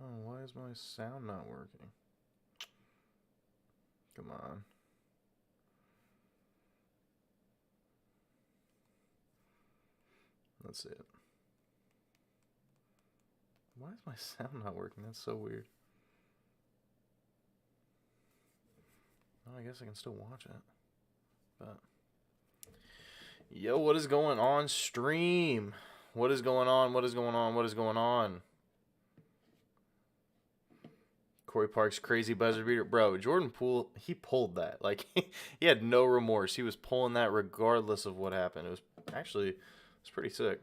Oh, why is my sound not working? Come on. Let's see it. Why is my sound not working? That's so weird. Oh, I guess I can still watch it. But yo, what is going on, stream? What is going on? What is going on? What is going on? Corey Parks, crazy buzzer beater. Bro, Jordan Poole, he pulled that. Like, he had no remorse. He was pulling that regardless of what happened. It was actually, it was pretty sick.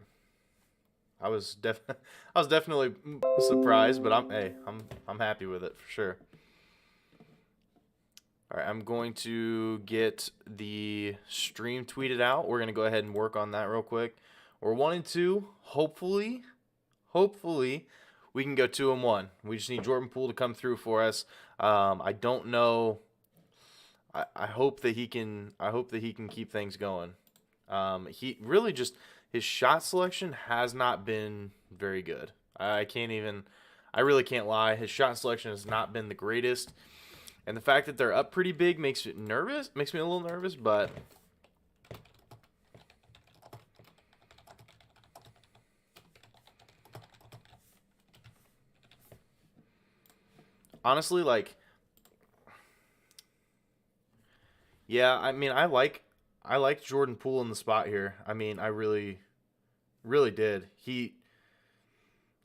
I was definitely surprised, but I'm happy with it for sure. All right, I'm going to get the stream tweeted out. We're going to go ahead and work on that real quick. We're 1-2. Hopefully, we can go 2-1. We just need Jordan Poole to come through for us. I don't know. I hope that he can. I hope that he can keep things going. He really just his shot selection has not been very good. I can't even. I really can't lie. His shot selection has not been the greatest. And the fact that they're up pretty big makes me nervous. Makes me a little nervous, but honestly, like, yeah, I mean, I liked Jordan Poole in the spot here. I mean, I really did.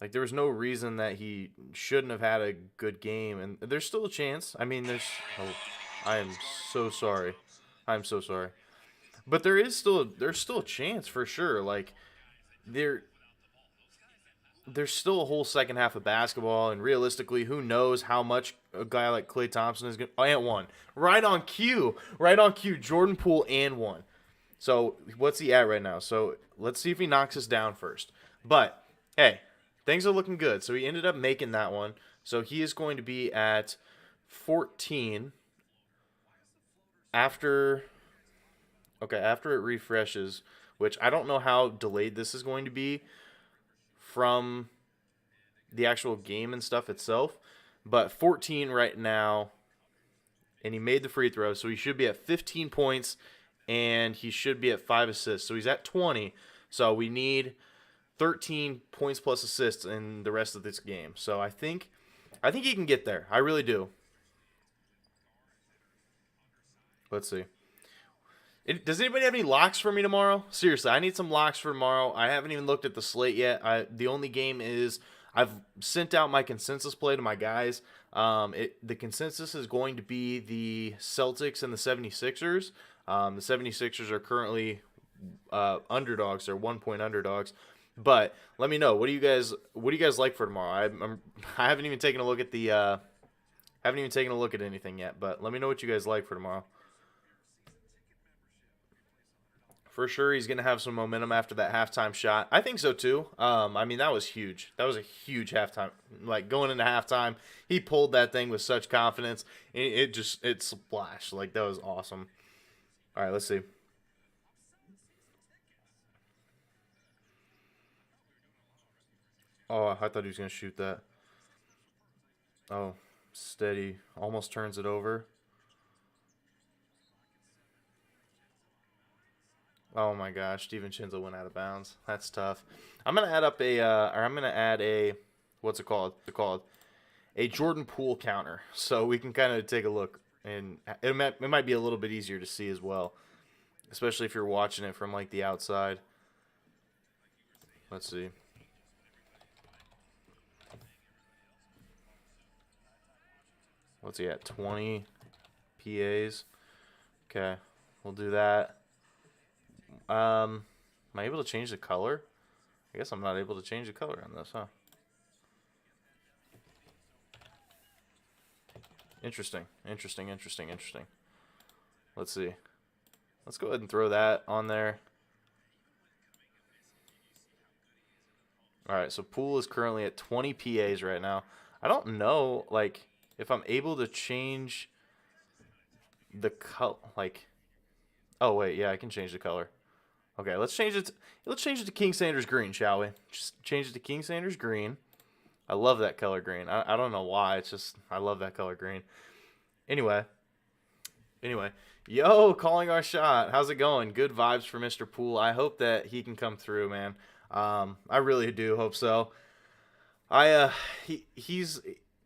Like, there was no reason that he shouldn't have had a good game, and there's still a chance. I mean, oh, I am so sorry. I'm so sorry. But there's still a chance for sure. Like, there there's still a whole second half of basketball, and realistically, who knows how much a guy like Klay Thompson is going to. Oh, and one. Right on cue. Right on cue. Jordan Poole and one. So, what's he at right now? So, let's see if he knocks us down first. But, hey, things are looking good. So, he ended up making that one. So, he is going to be at 14 after. Okay, after it refreshes, which I don't know how delayed this is going to be from the actual game and stuff itself. But 14 right now, and he made the free throw, so he should be at 15 points, and he should be at 5 assists. So he's at 20. So we need 13 points plus assists in the rest of this game. So I think he can get there. I really do. Let's see. Does anybody have any locks for me tomorrow? Seriously, I need some locks for tomorrow. I haven't even looked at the slate yet. The only game is I've sent out my consensus play to my guys. The consensus is going to be the Celtics and the 76ers. The 76ers are currently underdogs. They're 1-point underdogs. But let me know, what do you guys like for tomorrow? I haven't even taken a look at anything yet. But let me know what you guys like for tomorrow. For sure, he's going to have some momentum after that halftime shot. I think so, too. I mean, that was huge. That was a huge halftime. Like, going into halftime, he pulled that thing with such confidence. It splashed. Like, that was awesome. All right, let's see. Oh, I thought he was going to shoot that. Oh, steady. Almost turns it over. Oh my gosh, Steven Chinzel went out of bounds. That's tough. I'm gonna add up I'm gonna add a, what's it called? A Jordan Poole counter, so we can kind of take a look, and it might be a little bit easier to see as well, especially if you're watching it from like the outside. Let's see. What's he at? 20 PAs. Okay, we'll do that. Am I able to change the color? I guess I'm not able to change the color on this, huh? Interesting. Let's see. Let's go ahead and throw that on there. All right, so Poole is currently at 20 PAs right now. I don't know, like, if I'm able to change the color, like, oh wait, yeah, I can change the color. Okay, let's change it to King Sanders green, shall we? Just change it to King Sanders green. I love that color green. I don't know why. It's just I love that color green. Anyway, anyway, yo, calling our shot. How's it going? Good vibes for Mr. Poole. I hope that he can come through, man. I really do hope so. I he's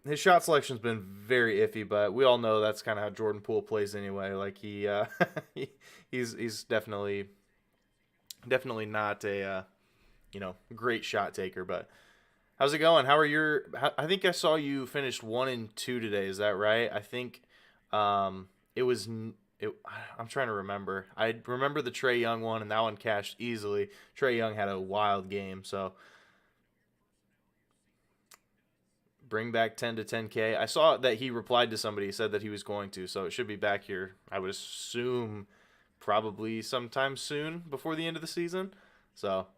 his shot selection's been very iffy, but we all know that's kind of how Jordan Poole plays anyway. Like he, he's definitely not a great shot taker. But how's it going? I think I saw you finished 1-2 today. Is that right? I think it was. It, I'm trying to remember. I remember the Trey Young one, and that one cashed easily. Trey Young had a wild game, so bring back 10 to 10K. I saw that he replied to somebody. He said that he was going to, so it should be back here. I would assume probably sometime soon before the end of the season. So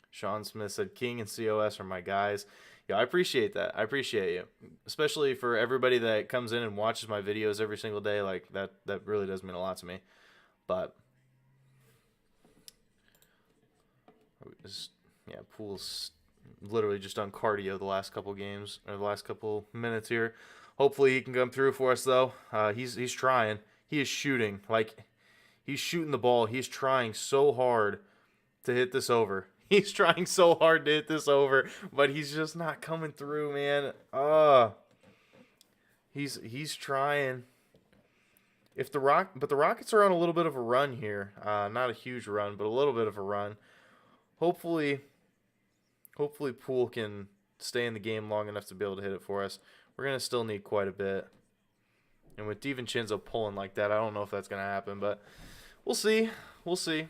Sean Smith said King and COS are my guys. Yeah, I appreciate that. I appreciate you, especially for everybody that comes in and watches my videos every single day. Like that really does mean a lot to me. But yeah, Poole's literally just done cardio the last couple games or the last couple minutes here. Hopefully he can come through for us though. He's trying. He is shooting like he's shooting the ball. He's trying so hard to hit this over. He's trying so hard to hit this over, but he's just not coming through, man. He's trying. If the Rockets are on a little bit of a run here. Not a huge run, but a little bit of a run. Hopefully Poole can stay in the game long enough to be able to hit it for us. We're gonna still need quite a bit. And with DiVincenzo pulling like that, I don't know if that's gonna happen, but we'll see. We'll see.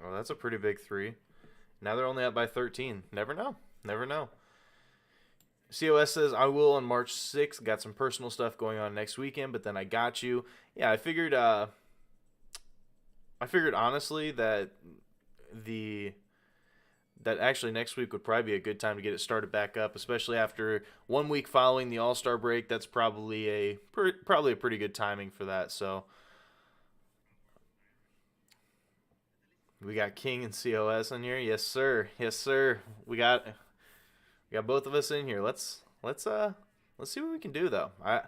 Oh, that's a pretty big three. Now they're only up by 13. Never know. Never know. COS says, I will on March 6th. Got some personal stuff going on next weekend, but then I got you. Yeah, I figured honestly that actually next week would probably be a good time to get it started back up, especially after 1 week following the All-Star break. That's probably a pretty good timing for that. So we got King and COS in here. Yes, sir. Yes, sir. We got both of us in here. Let's see what we can do though. I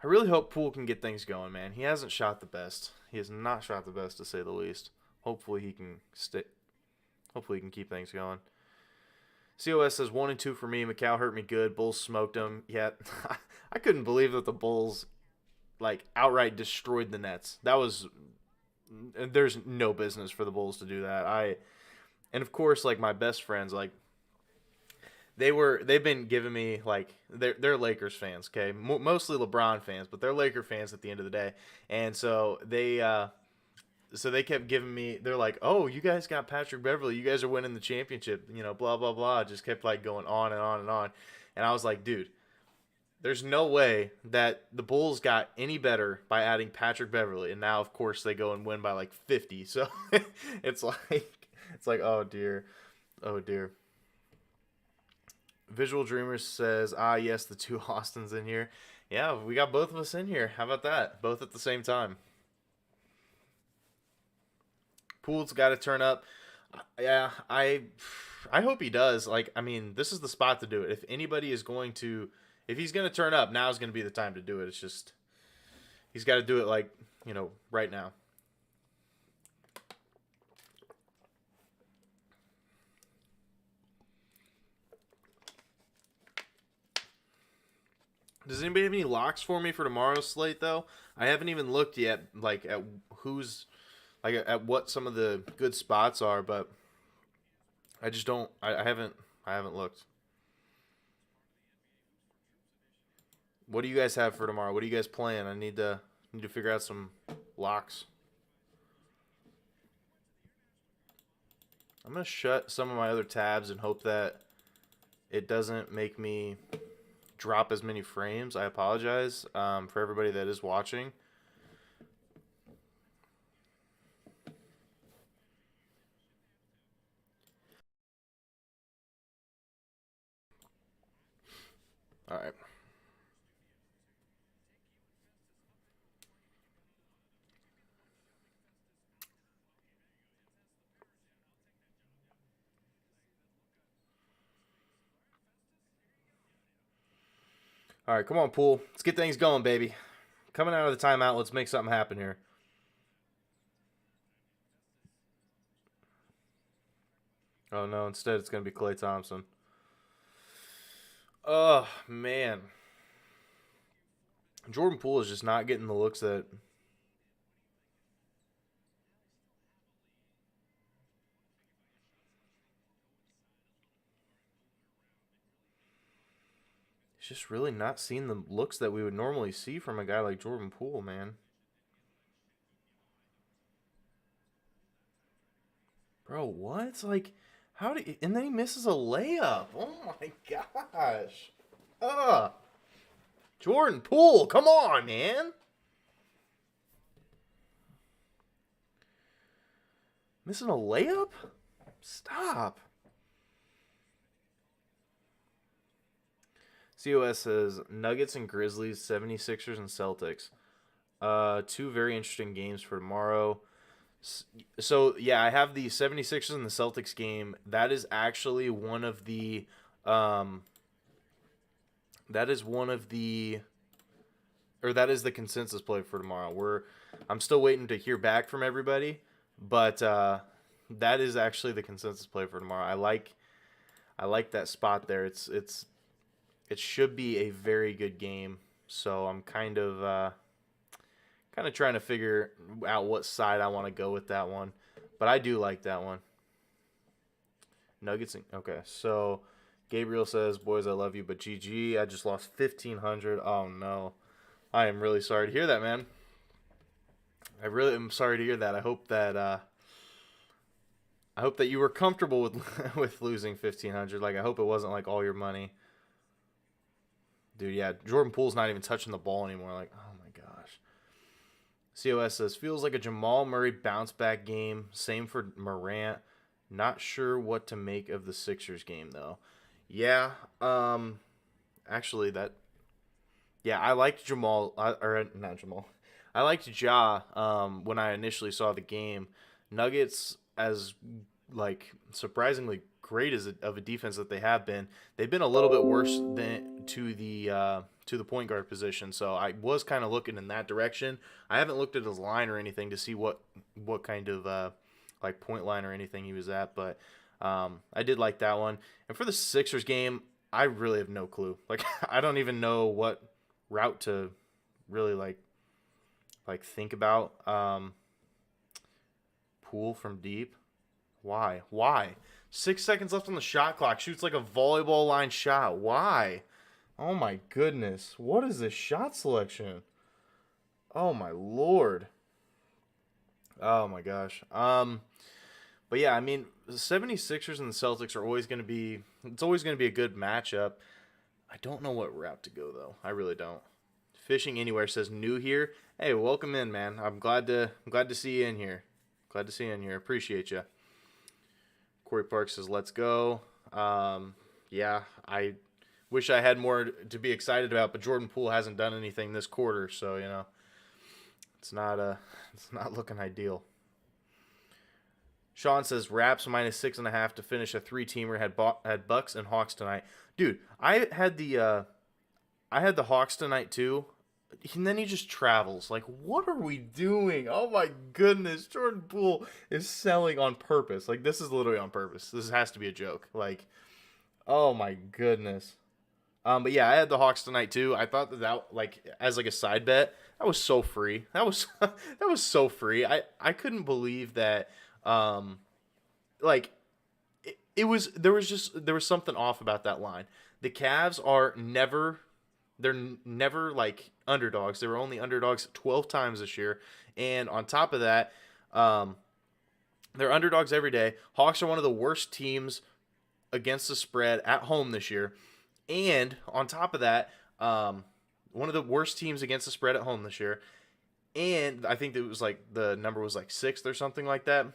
really hope Poole can get things going, man. He hasn't shot the best. He has not shot the best, to say the least. Hopefully he can stick. Hopefully he can keep things going. COS says 1-2 for me. Macau hurt me good. Bulls smoked him. Yeah, I couldn't believe that the Bulls like outright destroyed the Nets. That was there's no business for the Bulls to do that. And of course like my best friends like they've been giving me like they're Lakers fans, okay, mostly LeBron fans, but they're Laker fans at the end of the day, and so they kept giving me, they're like, oh, you guys got Patrick Beverly, you guys are winning the championship, blah blah blah, just kept like going on and on and on, and I was like, dude, there's no way that the Bulls got any better by adding Patrick Beverly, and now of course they go and win by like 50, so it's like oh dear, oh dear. Visual Dreamers says, yes, the two Austins in here. Yeah, we got both of us in here. How about that? Both at the same time. Poole's got to turn up. Yeah, I hope he does. Like, I mean, this is the spot to do it. If he's going to turn up, now's going to be the time to do it. It's just, he's got to do it like, right now. Does anybody have any locks for me for tomorrow's slate though? I haven't even looked yet, like at who's, like at what some of the good spots are, but I just don't. I haven't looked. What do you guys have for tomorrow? What are you guys playing? I need to figure out some locks. I'm gonna shut some of my other tabs and hope that it doesn't make me drop as many frames. I apologize for everybody that is watching. All right. All right, come on, Poole. Let's get things going, baby. Coming out of the timeout, let's make something happen here. Oh, no, instead it's going to be Klay Thompson. Oh, man. Jordan Poole is just not getting the looks that... He's just really not seeing the looks that we would normally see from a guy like Jordan Poole, man. Bro, what? Like, how did... And then he misses a layup. Oh, my gosh. Ugh. Jordan Poole, come on, man. Missing a layup? Stop. COS says Nuggets and Grizzlies, 76ers and Celtics. Two very interesting games for tomorrow. So, yeah, I have the 76ers and the Celtics game. That is actually one of the that is the consensus play for tomorrow. I'm still waiting to hear back from everybody, but that is actually the consensus play for tomorrow. I like that spot there. It should be a very good game. So I'm kind of trying to figure out what side I want to go with that one. But I do like that one. Nuggets. Okay, so Gabriel says, "Boys, I love you, but GG. I just lost 1,500. Oh no, I am really sorry to hear that, man. I really am sorry to hear that. I hope that you were comfortable with with losing 1,500. Like, I hope it wasn't like all your money, dude. Yeah, Jordan Poole's not even touching the ball anymore. Like, oh my gosh." COS says, "Feels like a Jamal Murray bounce back game. Same for Morant. Not sure what to make of the Sixers game though." Yeah, actually I liked Jamal, or not Jamal. I liked Ja when I initially saw the game. Nuggets, as like surprisingly great of a defense that they have been, they've been a little bit worse than to the point guard position. So I was kind of looking in that direction. I haven't looked at his line or anything to see what kind of like point line or anything he was at, but I did like that one. And for the Sixers game, I really have no clue. Like, I don't even know what route to really like think about. Poole from deep. Why? 6 seconds left on the shot clock. Shoots like a volleyball line shot. Why? Oh my goodness. What is this shot selection? Oh my lord. Oh my gosh. But yeah, I mean, the 76ers and the Celtics are always going to be a good matchup. I don't know what route to go though. I really don't. Fishing Anywhere says new here. Hey, welcome in, man. I'm glad to see you in here. Glad to see you in here. Appreciate you. Corey Park says, "Let's go." Yeah, I wish I had more to be excited about, but Jordan Poole hasn't done anything this quarter, so it's not looking ideal. Sean says Raps -6.5 to finish a 3-teamer. Had Bucks and Hawks tonight. Dude, I had the Hawks tonight too. And then he just travels. Like, what are we doing? Oh my goodness, Jordan Poole is selling on purpose. Like, this is literally on purpose. This has to be a joke. Like, oh my goodness. But yeah, I had the Hawks tonight too. I thought that like as like a side bet, that was so free. That was that was so free. I couldn't believe that. Like it was there was something off about that line. The Cavs are never like underdogs. They were only underdogs 12 times this year, and on top of that, they're underdogs every day. Hawks are one of the worst teams against the spread at home this year, and on top of that, one of the worst teams against the spread at home this year. And I think it was like the number was like 6th or something like that.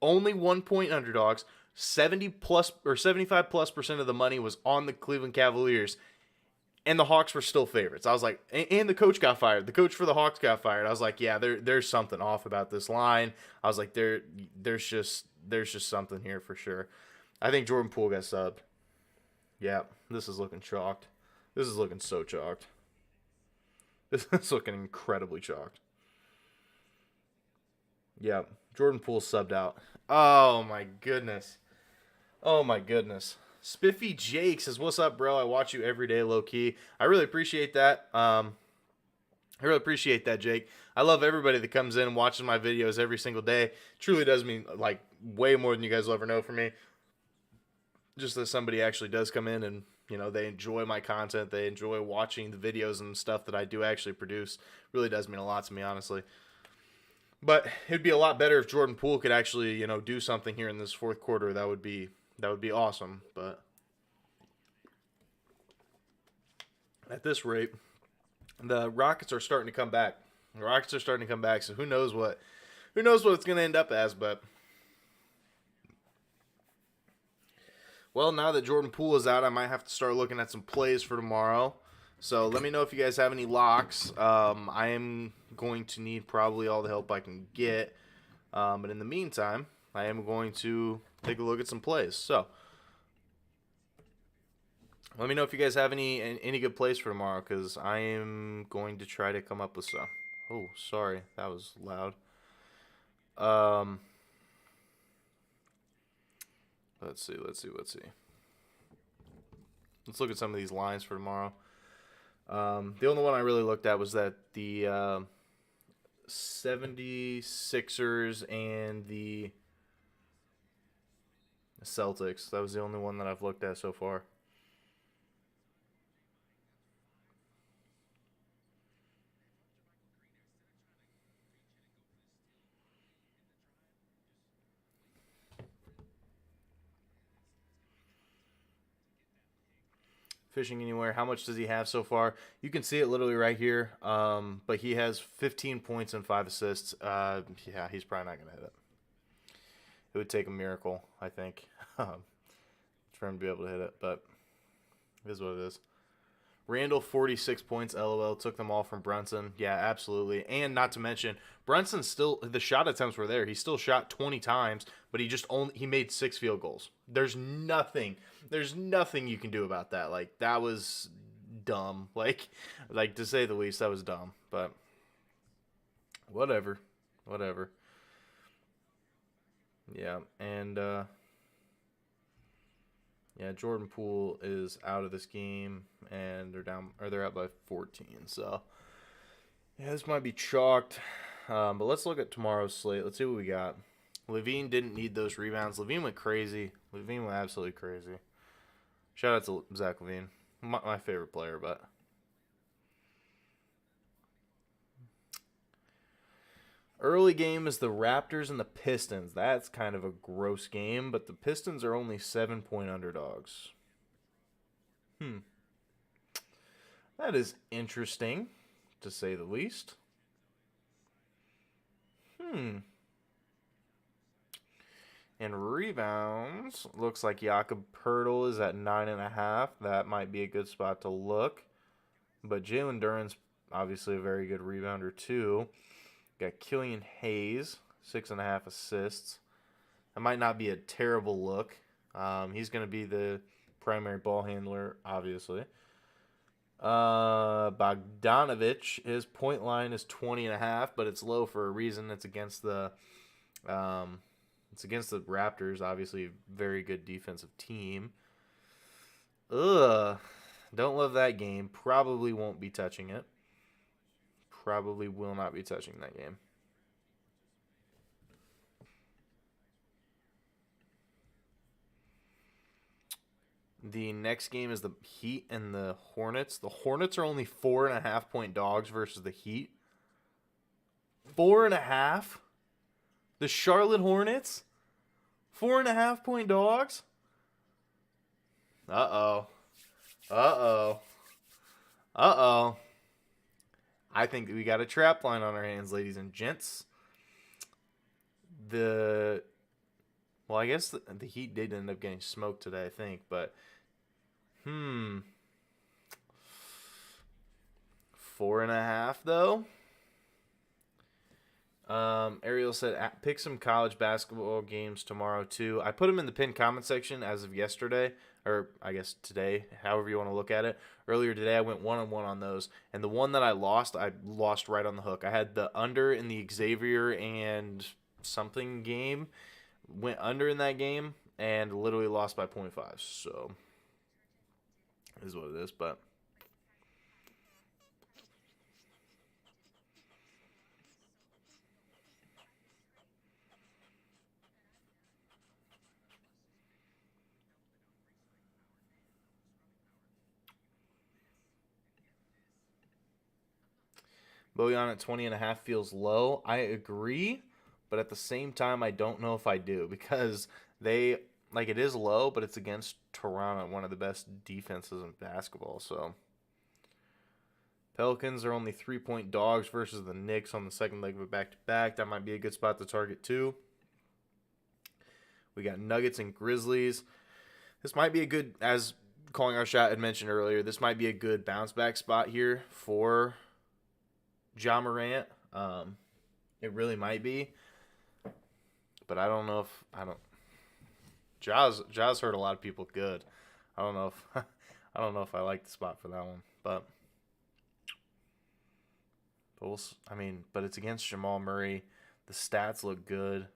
Only 1 point underdogs. 75+% of the money was on the Cleveland Cavaliers, and the Hawks were still favorites. I was like, and the coach got fired. The coach for the Hawks got fired. I was like, yeah, there's something off about this line. I was like, there's just something here for sure. I think Jordan Poole got subbed. Yeah, this is looking chalked. This is looking so chalked. This is looking incredibly chalked. Yep. Jordan Poole subbed out. Oh my goodness. Oh my goodness. Spiffy Jake says, "What's up, bro? I watch you every day, low key. I really appreciate that. I really appreciate that, Jake. I love everybody that comes in and watches my videos every single day. Truly does mean like way more than you guys will ever know from me. Just that somebody actually does come in and they enjoy my content, they enjoy watching the videos and stuff that I do actually produce. Really does mean a lot to me, honestly. But it'd be a lot better if Jordan Poole could actually do something here in this fourth quarter. That would be awesome. But at this rate, the Rockets are starting to come back. So who knows what it's going to end up as, but well, now that Jordan Poole is out, I might have to start looking at some plays for tomorrow. So let me know if you guys have any locks. I am going to need probably all the help I can get. But in the meantime, I am going to take a look at some plays. So let me know if you guys have any good plays for tomorrow, because I am going to try to come up with some. Oh, sorry. That was loud. Let's see. Let's look at some of these lines for tomorrow. The only one I really looked at was that the 76ers and the Celtics. That was the only one that I've looked at so far. Fishing anywhere. How much does he have so far? You can see it literally right here. But he has 15 points and 5 assists. Yeah, he's probably not going to hit it. It would take a miracle, I think, for him to be able to hit it. But it is what it is. Randall, 46 points, LOL. Took them all from Brunson. Yeah, absolutely. And not to mention, Brunson still, the shot attempts were there. He still shot 20 times, but he made 6 field goals. There's nothing you can do about that. Like, that was dumb. Like to say the least, that was dumb. But whatever. Yeah, and yeah, Jordan Poole is out of this game, and they're up by 14. So yeah, this might be chalked. But let's look at tomorrow's slate. Let's see what we got. Levine didn't need those rebounds. Levine went crazy. Levine went absolutely crazy. Shout out to Zach Levine, my favorite player. But early game is the Raptors and the Pistons. That's kind of a gross game, but the Pistons are only 7-point underdogs. That is interesting, to say the least. And rebounds, looks like Jakob Poeltl is at 9.5. That might be a good spot to look. But Jalen Duren's obviously a very good rebounder too. Got Killian Hayes, 6.5 assists. That might not be a terrible look. He's going to be the primary ball handler, obviously. Bogdanovich, his point line is 20.5, but it's low for a reason. It's against the Raptors, obviously a very good defensive team. Don't love that game. Probably won't be touching it. Probably will not be touching that game. The next game is the Heat and the Hornets. The Hornets are only 4.5-point dogs versus the Heat. 4.5? The Charlotte Hornets? 4.5-point dogs? Uh-oh. I think we got a trap line on our hands, ladies and gents. Well, I guess the Heat did end up getting smoked today, I think, but 4.5 though. Ariel said, pick some college basketball games tomorrow, too. I put them in the pinned comment section as of yesterday, or I guess today, however you want to look at it. Earlier today, I went 1-on-1 on those, and the one that I lost right on the hook. I had the under in the Xavier and something game, went under in that game, and literally lost by 0.5. So, is what it is, but... Bojan at 20.5 feels low. I agree, but at the same time, I don't know if I do because they like it is low, but it's against Toronto, one of the best defenses in basketball. So Pelicans are only 3-point dogs versus the Knicks on the second leg of a back-to-back. That might be a good spot to target too. We got Nuggets and Grizzlies. This might be a good, as Calling Our Shot had mentioned earlier, this might be a good bounce back spot here for Ja Morant. It really might be, but I don't know if Ja's hurt a lot of people good. I don't know if I don't know if I like the spot for that one, but but it's against Jamal Murray. The stats look good.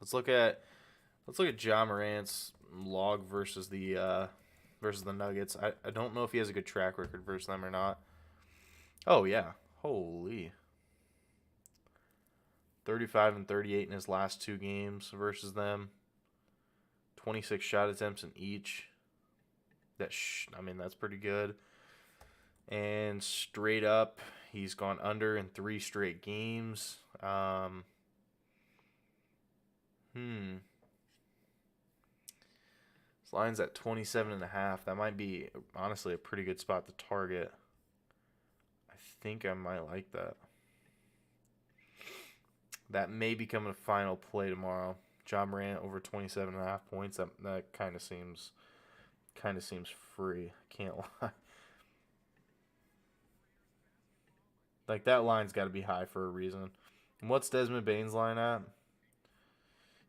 Let's look at Ja Morant's log versus the Nuggets. I don't know if he has a good track record versus them or not. Oh yeah. Holy. 35 and 38 in his last two games versus them. 26 shot attempts in each. That's pretty good. And straight up, he's gone under in 3 straight games. His line's at 27.5. That might be honestly a pretty good spot to target. I think I might like that. That may become a final play tomorrow. Ja Morant over 27.5 points. That kind of seems free. Can't lie. Like that line's got to be high for a reason. And what's Desmond Bane's line at?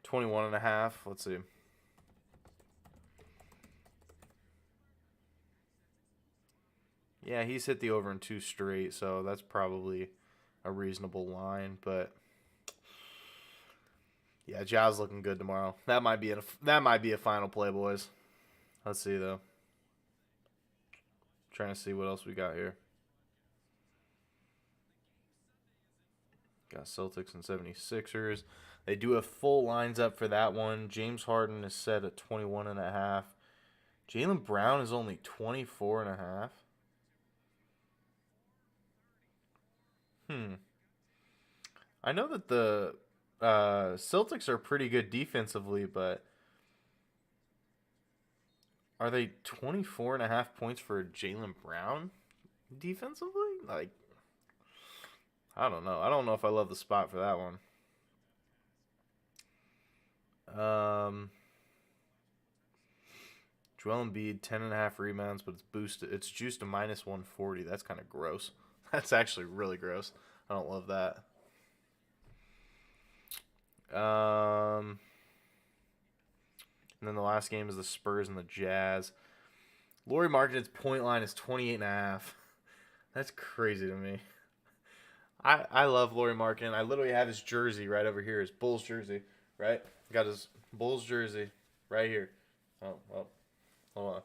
21.5. Let's see. Yeah, he's hit the over in 2 straight, so that's probably a reasonable line. But yeah, Ja's looking good tomorrow. That might be a final play, boys. Let's see though. Trying to see what else we got here. Got Celtics and 76ers. They do have full lines up for that one. James Harden is set at 21.5. Jaylen Brown is only 24.5. I know that the Celtics are pretty good defensively, but are they 24.5 points for Jaylen Brown defensively? Like, I don't know. I don't know if I love the spot for that one. Joel Embiid, 10.5 rebounds, but it's boosted. It's juiced to minus 140. That's kind of gross. That's actually really gross. I don't love that. And then the last game is the Spurs and the Jazz. Lauri Markkanen's point line is 28.5. That's crazy to me. I love Lauri Markkanen. I literally have his jersey right over here, his Bulls jersey, right? Got his Bulls jersey right here. Oh, hold on.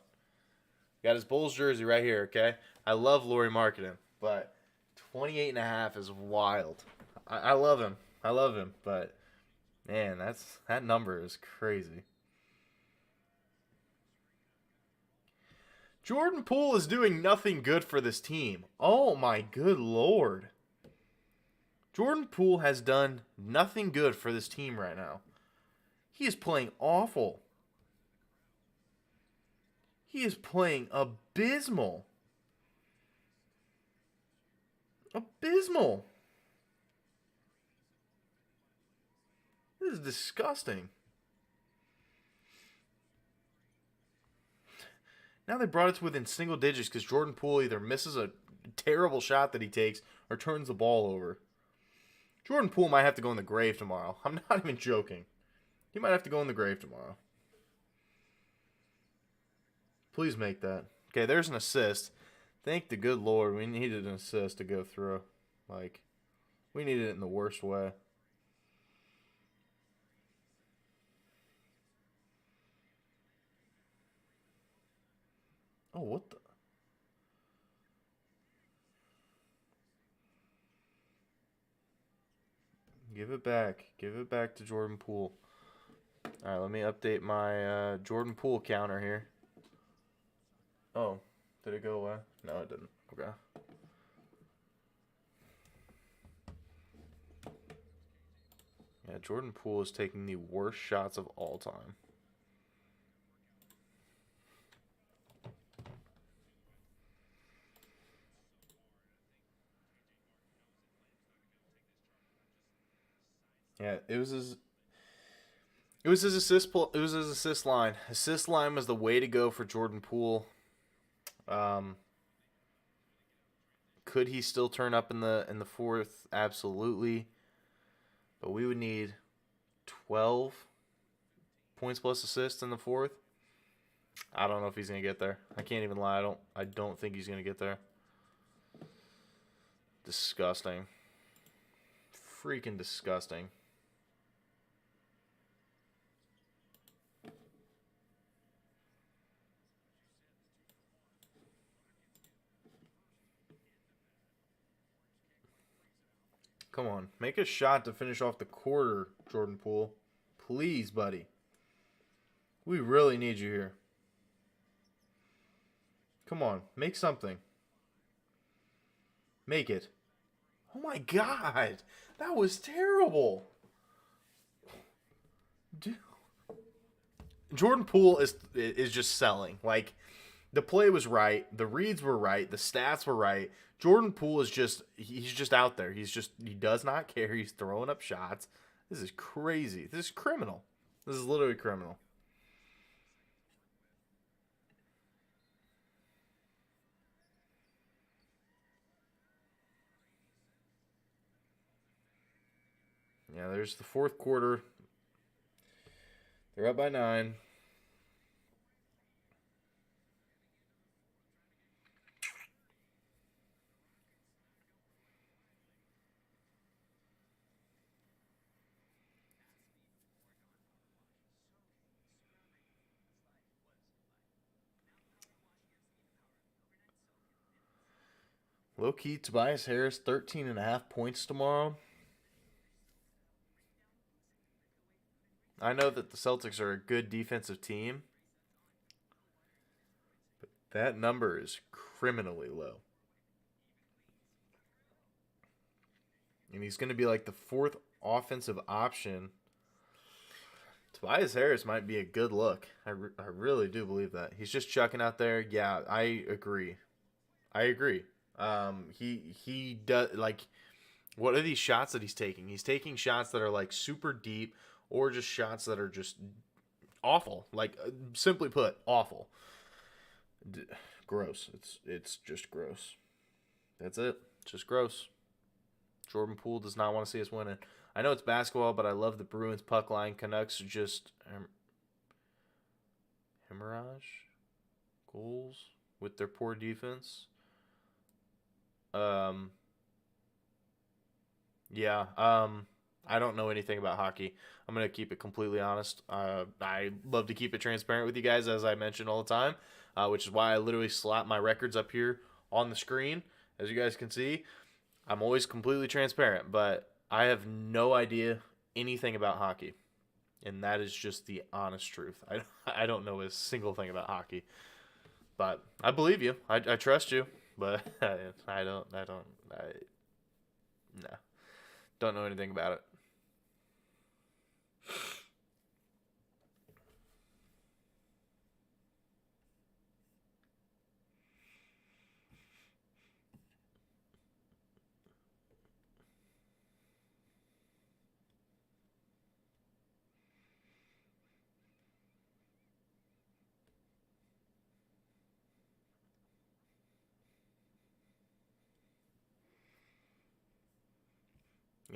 Got his Bulls jersey right here, okay? I love Lauri Markkanen, but 28.5 is wild. I love him. But man, that number is crazy. Jordan Poole is doing nothing good for this team. Oh my good lord. Jordan Poole has done nothing good for this team right now. He is playing awful. He is playing abysmal. Abysmal. This is disgusting. Now they brought it to within single digits because Jordan Poole either misses a terrible shot that he takes or turns the ball over. Jordan Poole might have to go in the grave tomorrow. I'm not even joking. He might have to go in the grave tomorrow. Please make that. Okay, there's an assist. Thank the good Lord. We needed an assist to go through. Like, we needed it in the worst way. Oh, what the? Give it back. Give it back to Jordan Poole. All right, let me update my Jordan Poole counter here. Oh, did it go away? No, it didn't. Okay. Yeah, Jordan Poole is taking the worst shots of all time. Yeah, it was his assist line. Assist line was the way to go for Jordan Poole. Could he still turn up in the fourth? Absolutely. But we would need 12 points plus assists in the fourth. I don't know if he's gonna get there. I can't even lie. I don't think he's gonna get there. Disgusting. Freaking disgusting. Come on. Make a shot to finish off the quarter, Jordan Poole. Please, buddy. We really need you here. Come on. Make something. Make it. Oh my God. That was terrible. Dude. Jordan Poole is just selling. Like, the play was right, the reads were right, the stats were right. Jordan Poole is he's just out there. He does not care. He's throwing up shots. This is crazy. This is criminal. This is literally criminal. Yeah, there's the fourth quarter. They're up by 9. Low key, Tobias Harris, 13.5 points tomorrow. I know that the Celtics are a good defensive team, but that number is criminally low. And he's going to be like the fourth offensive option. Tobias Harris might be a good look. I really do believe that. He's just chucking out there. Yeah, I agree. He does, like, what are these shots that he's taking? He's taking shots that are like super deep or just shots that are just awful. Like, simply put, awful. Gross. It's just gross. That's it. It's just gross. Jordan Poole does not want to see us winning. I know it's basketball, but I love the Bruins puck line. Canucks just hemorrhage goals with their poor defense. Yeah. I don't know anything about hockey. I'm gonna keep it completely honest. I love to keep it transparent with you guys, as I mention all the time, which is why I literally slap my records up here on the screen, as you guys can see. I'm always completely transparent, but I have no idea anything about hockey, and that is just the honest truth. I don't know a single thing about hockey, but I believe you. I trust you, but I don't. No, don't know anything about it.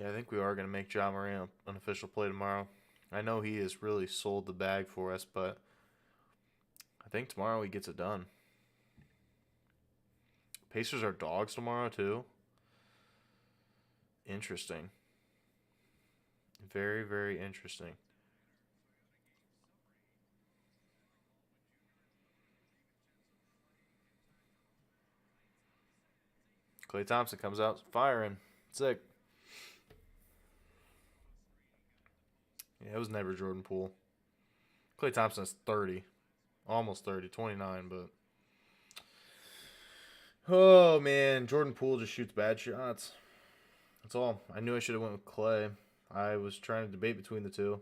Yeah, I think we are going to make John Moran an official play tomorrow. I know he has really sold the bag for us, but I think tomorrow he gets it done. Pacers are dogs tomorrow, too. Interesting. Very, very interesting. Klay Thompson comes out firing. Sick. Yeah, it was never Jordan Poole. Klay Thompson is 30. Almost 30. 29, but... Oh, man. Jordan Poole just shoots bad shots. That's all. I knew I should have went with Klay. I was trying to debate between the two.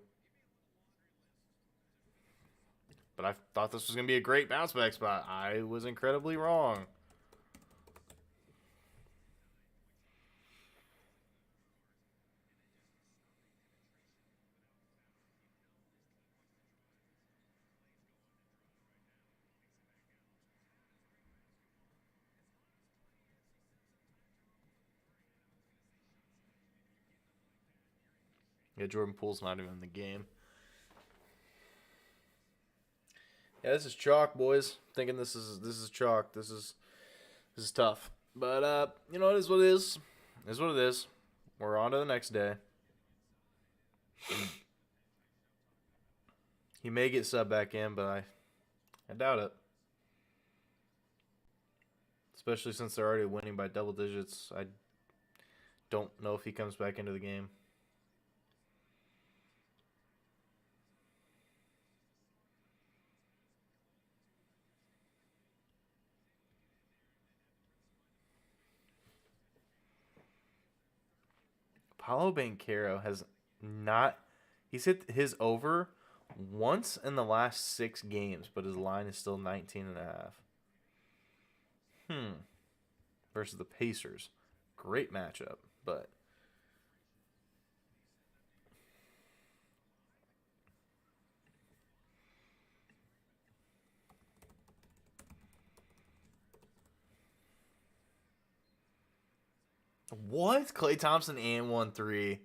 But I thought this was going to be a great bounce back spot. I was incredibly wrong. Yeah, Jordan Poole's not even in the game. Yeah, this is chalk, boys. Thinking this is chalk. This is tough. But you know, it is what it is. It is what it is. We're on to the next day. He may get subbed back in, but I doubt it. Especially since they're already winning by double digits. I don't know if he comes back into the game. Paolo Banchero has not... He's hit his over once in the last 6 games, but his line is still 19.5. Versus the Pacers. Great matchup, but... What? Klay Thompson and 1-3.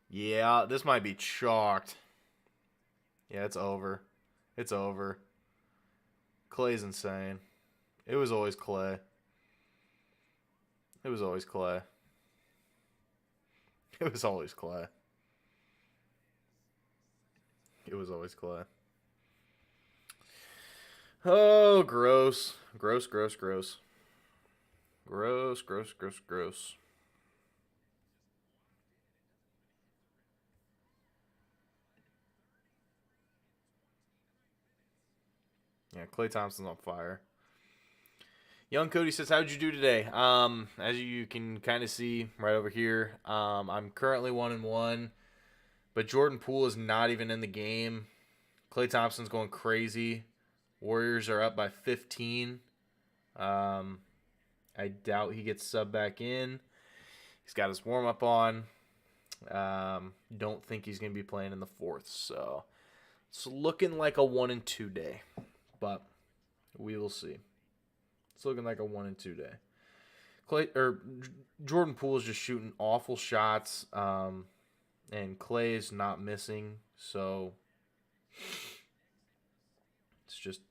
Yeah, this might be chalked. Yeah, it's over. It's over. Klay's insane. It was always Klay. It was always Klay. It was always Klay. It was always Klay. Oh, gross. Gross, gross, gross. Gross, gross, gross, gross. Yeah, Klay Thompson's on fire. Young Cody says, how'd you do today? As you can kind of see right over here, I'm currently 1-1, but Jordan Poole is not even in the game. Klay Thompson's going crazy. Warriors are up by 15. I doubt he gets subbed back in. He's got his warm-up on. Don't think he's going to be playing in the 4th, so it's looking like a 1-2 day, but we will see. It's looking like a 1-2 day. Jordan Poole is just shooting awful shots, and Klay is not missing, so it's just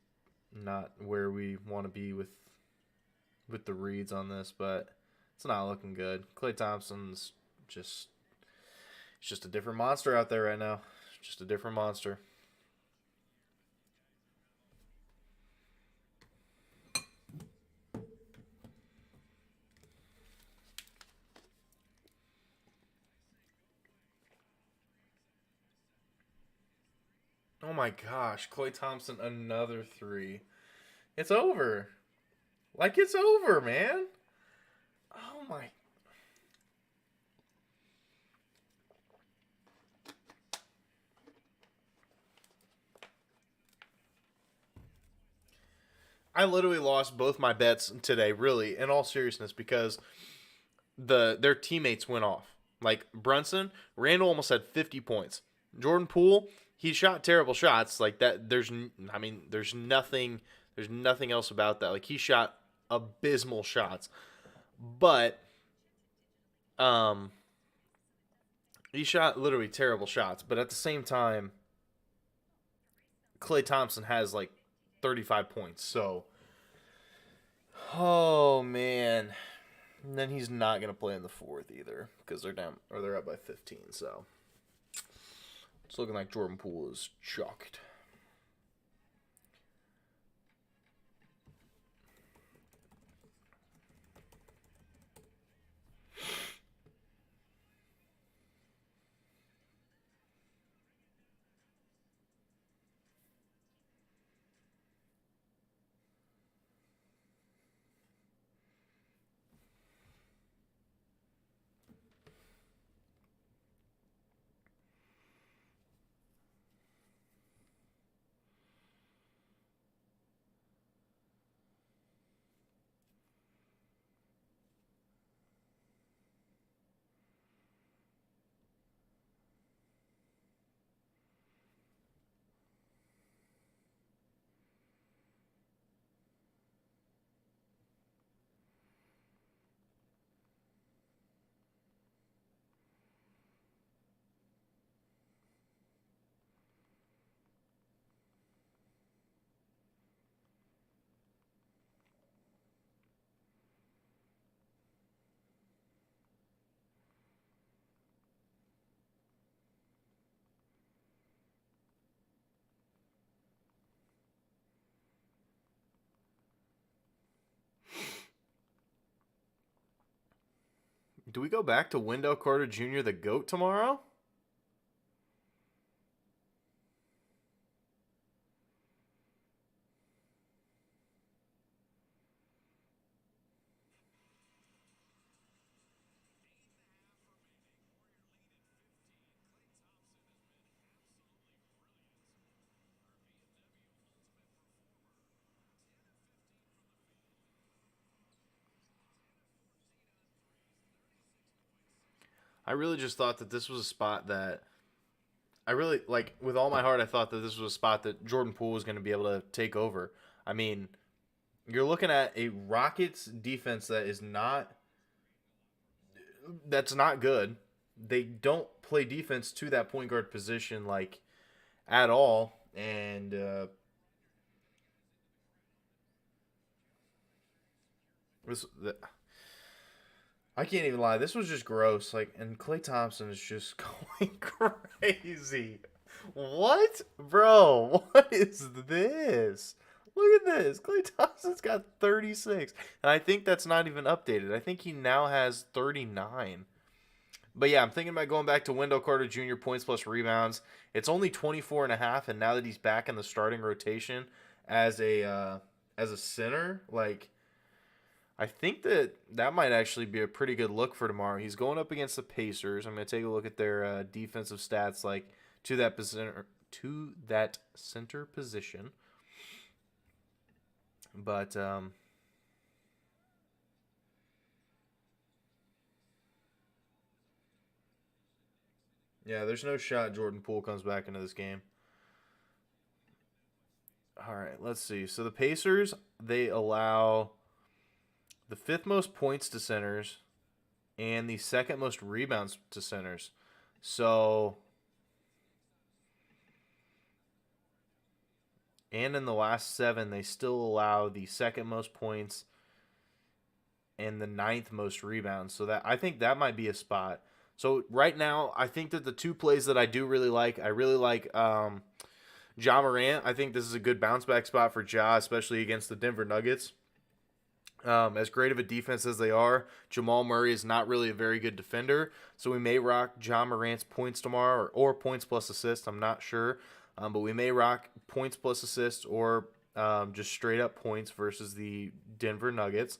not where we want to be with the reads on this, but it's not looking good. Klay Thompson's just a different monster out there right now. Just a different monster. Oh my gosh, Klay Thompson, another 3. It's over. Like, it's over, man. Oh my. I literally lost both my bets today, really, in all seriousness, because their teammates went off. Like Brunson, Randall almost had 50 points. Jordan Poole, he shot terrible shots like that. There's nothing else about that. Like, he shot abysmal shots, but He shot literally terrible shots, but at the same time, Klay Thompson has like 35 points. So, oh man, and then he's not gonna play in the fourth either because they're down or they're up by 15. So it's looking like Jordan Poole is chalked. Do we go back to Wendell Carter Jr. the GOAT tomorrow? I really just thought that this was a spot that I really like with all my heart. I thought that this was a spot that Jordan Poole was going to be able to take over. I mean, you're looking at a Rockets defense that's not good. They don't play defense to that point guard position like at all, and this I can't even lie. This was just gross. Like, and Klay Thompson is just going crazy. What, bro? What is this? Look at this. Klay Thompson's got 36, and I think that's not even updated. I think he now has 39. But yeah, I'm thinking about going back to Wendell Carter Jr. points plus rebounds. It's only 24 and a half, and now that he's back in the starting rotation as a center, like I think that might actually be a pretty good look for tomorrow. He's going up against the Pacers. I'm going to take a look at their defensive stats, like to that center position. But yeah, there's no shot Jordan Poole comes back into this game. All right, let's see. So the Pacers, they allow the fifth most points to centers and the second most rebounds to centers. So, and in the last seven, they still allow the second most points and the ninth most rebounds. So that I think that might be a spot. So right now, I think that the two plays that I do really like, I really like Ja Morant. I think this is a good bounce back spot for Ja, especially against the Denver Nuggets. As great of a defense as they are, Jamal Murray is not really a very good defender. So we may rock Ja Morant's points tomorrow or points plus assists. I'm not sure. But we may rock points plus assists or just straight up points versus the Denver Nuggets.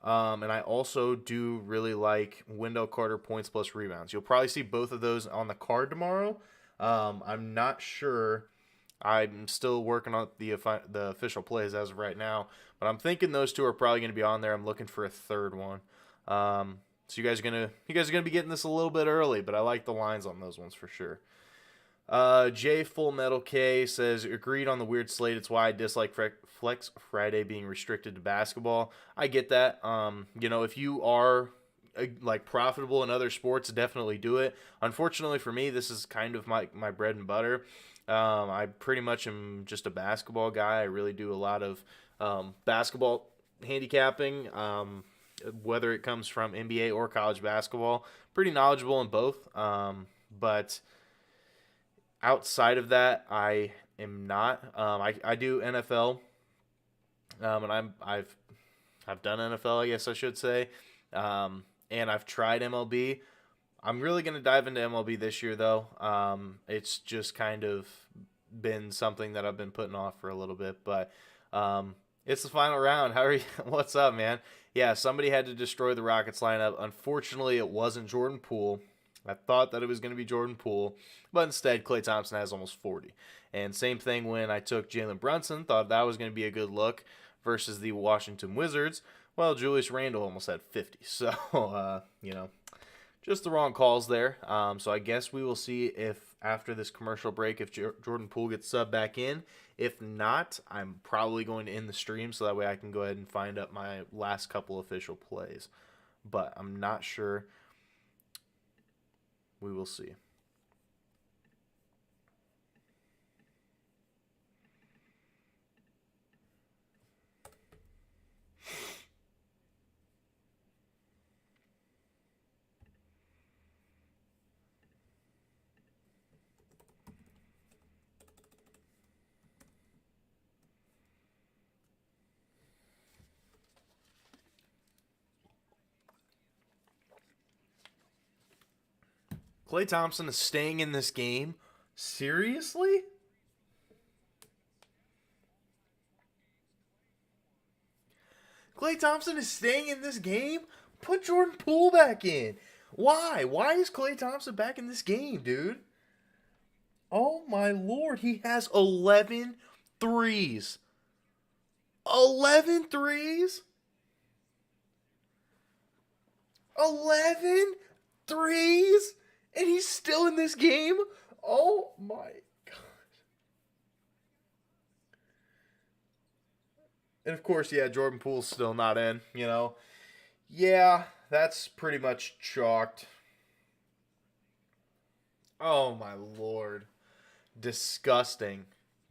And I also do really like Wendell Carter points plus rebounds. You'll probably see both of those on the card tomorrow. I'm not sure. I'm still working on the official plays as of right now, but I'm thinking those two are probably going to be on there. I'm looking for a third one. So you guys are gonna be getting this a little bit early, but I like the lines on those ones for sure. J Full Metal K says agreed on the weird slate. It's why I dislike Flex Friday being restricted to basketball. I get that. If you are like profitable in other sports, definitely do it. Unfortunately for me, this is kind of my bread and butter. I pretty much am just a basketball guy. I really do a lot of basketball handicapping, whether it comes from NBA or college basketball. Pretty knowledgeable in both, but outside of that, I am not. I do NFL, and I've done NFL, I guess I should say, and I've tried MLB. I'm really going to dive into MLB this year, though. It's just kind of been something that I've been putting off for a little bit, but it's the final round. How are you? What's up, man? Yeah, somebody had to destroy the Rockets lineup. Unfortunately, it wasn't Jordan Poole. I thought that it was going to be Jordan Poole, but instead, Klay Thompson has almost 40. And same thing when I took Jalen Brunson, thought that was going to be a good look versus the Washington Wizards. Well, Julius Randle almost had 50. So, just the wrong calls there. So I guess we will see if after this commercial break, if Jordan Poole gets subbed back in. If not, I'm probably going to end the stream so that way I can go ahead and find up my last couple official plays. But I'm not sure. We will see. Klay Thompson is staying in this game? Seriously? Klay Thompson is staying in this game? Put Jordan Poole back in. Why? Why is Klay Thompson back in this game, dude? Oh my lord, he has 11 threes. 11 threes? 11 threes? And he's still in this game? Oh my god. And of course, yeah, Jordan Poole's still not in, Yeah, that's pretty much chalked. Oh my lord. Disgusting.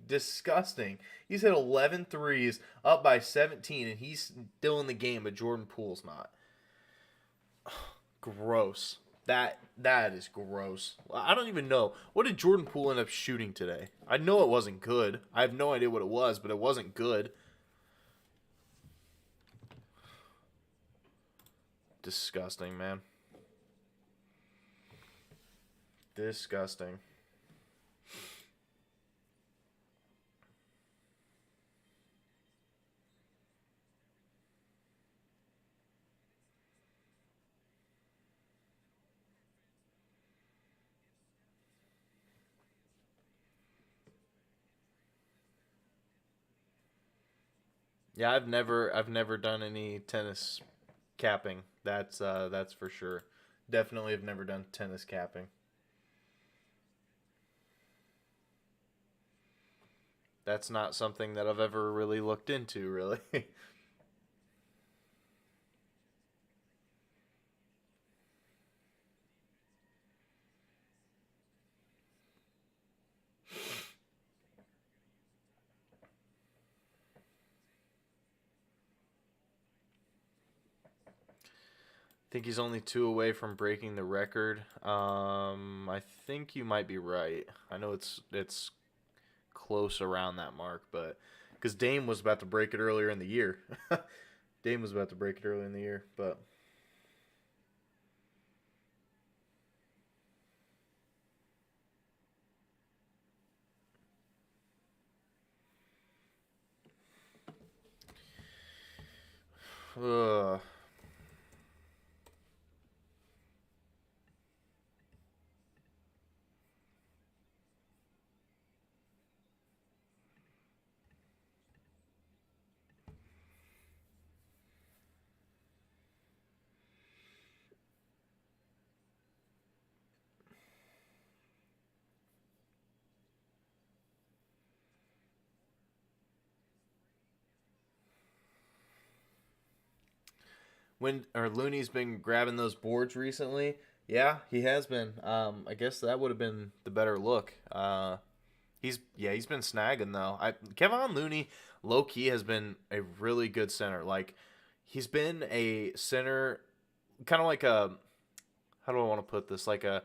Disgusting. He's hit 11 threes, up by 17, and he's still in the game, but Jordan Poole's not. Gross. That is gross. I don't even know. What did Jordan Poole end up shooting today? I know it wasn't good. I have no idea what it was, but it wasn't good. Disgusting, man. Disgusting. Yeah, I've never done any tennis capping. That's for sure. Definitely have never done tennis capping. That's not something that I've ever really looked into, really. I think he's only two away from breaking the record. I think you might be right. I know it's close around that mark, but because Dame was about to break it earlier in the year. Dame was about to break it earlier in the year, but ugh. Looney's been grabbing those boards recently. Yeah, he has been. I guess that would have been the better look. He's been snagging though. Kevon Looney low key has been a really good center. Like he's been a center, kind of like a, how do I want to put this? Like a